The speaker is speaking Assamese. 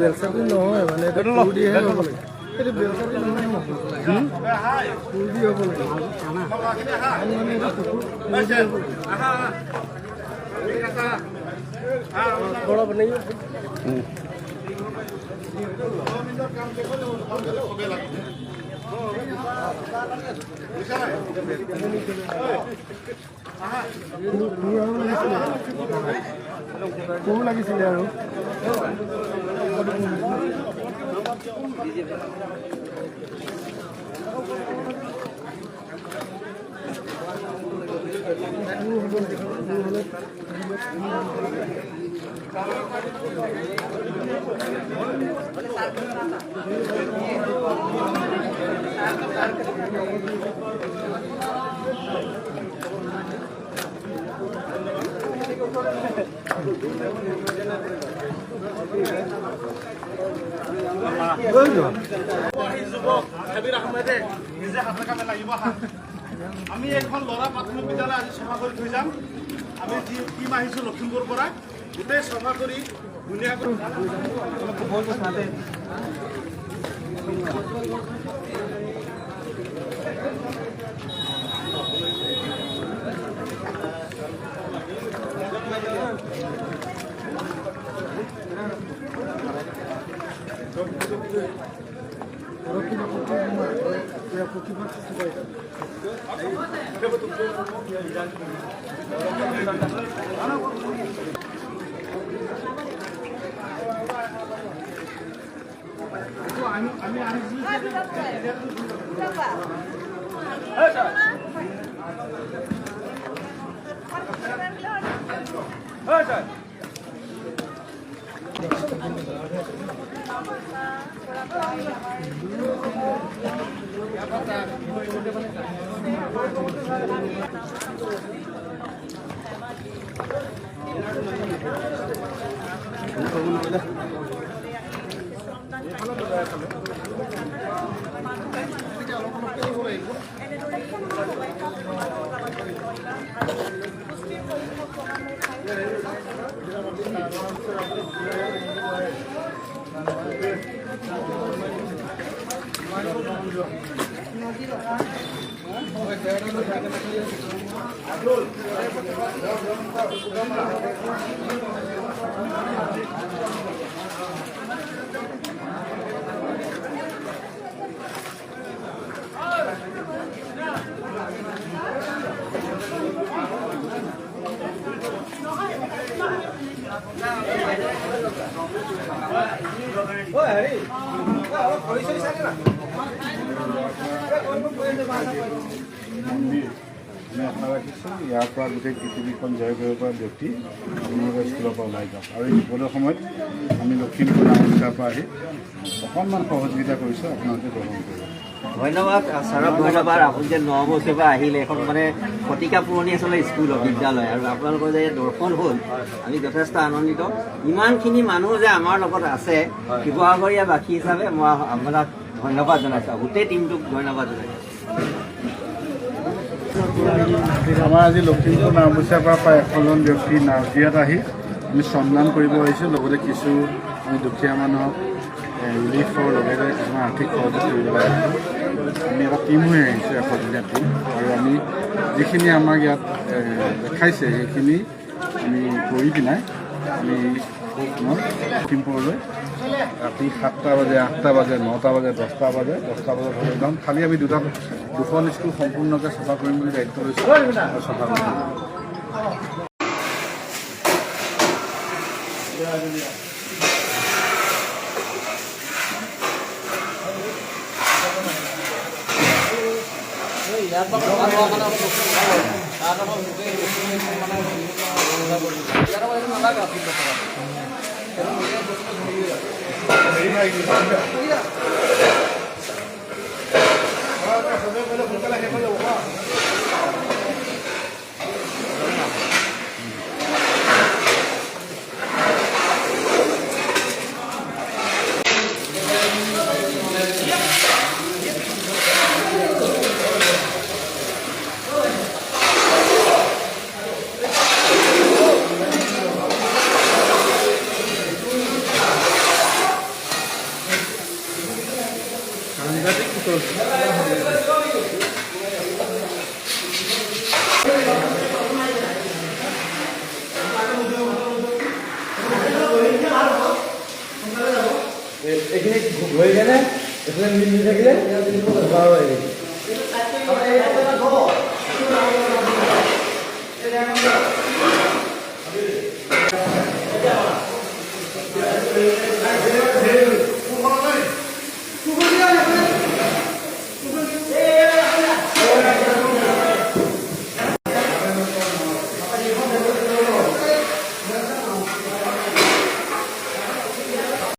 বেলচাটি নহয় মানে এটা পুৰিহে হ'ব লাগে এইটো বেলচাটি নহয় পুৰি হ'ব লাগে মানে এটা কুকুৰ थोड़ा बनाइए खूब লাগিছিলে আৰু আমি এখন ল'ৰা প্ৰাথমিক বিদ্যালয় আজি চফা কৰি থৈ যাম আমি যি টিম আহিছোঁ লখিমপুৰৰ পৰা গোটেই চফা কৰি ধুনীয়াকৈ ইয়াৰ পৰা গোটেই পৃথিৱীখন জয় কৰিব পৰা ব্যক্তি আপোনালোকে স্কুলৰ পৰা ওলাই যাওক আৰু এই বিপদৰ সময়ত আমি লখিমপুৰ নামচাৰ পৰা আহি অকণমান সহযোগিতা কৰিছোঁ আপোনালোকে গ্ৰহণ কৰিব। ধন্যবাদ ছাৰক, ধন্যবাদ। আপুনি যে 9 বছৰৰ পৰা আহিলে, এখন মানে শতিকা পুৰণি আচলতে স্কুল বিদ্যালয়, আৰু আপোনালোকৰ যে দৰ্শন হ'ল আমি যথেষ্ট আনন্দিত। ইমানখিনি মানুহ যে আমাৰ লগত আছে শিৱসাগৰীয়া বাসী হিচাপে মই আপোনাক ধন্যবাদ জনাইছোঁ, গোটেই টিমটোক ধন্যবাদ জনাইছোঁ। আমাৰ আজি লখিমপুৰ নাওবৈচাৰ পৰা প্ৰায় 100জন ব্যক্তি নাজিৰাত আহি আমি শ্ৰমদান কৰিব আহিছোঁ। লগতে কিছু আমি দুখীয়া মানুহক ৰিলিফৰ লগতে কিছুমান আৰ্থিক সহযোগ কৰিবলৈ আহিছোঁ। আমি এটা টিম হৈ আহিছোঁ, 100জনীয়া টিম, আৰু আমি যিখিনি আমাক ইয়াত দেখাইছে সেইখিনি আমি কৰি পিনাই আমি লখিমপুৰলৈ ৰাতি 7টা বাজে, 8টা বাজে, 9টা বাজে, 10টা বাজে ধৰি যাম। খালি আমি দুখন স্কুল সম্পূৰ্ণকৈ চাফা কৰিম বুলি দায়িত্ব লৈছোঁ আৰু চাফা কৰিম। গৈ কেনে এইফালে মিলি থাকিলে বাৰ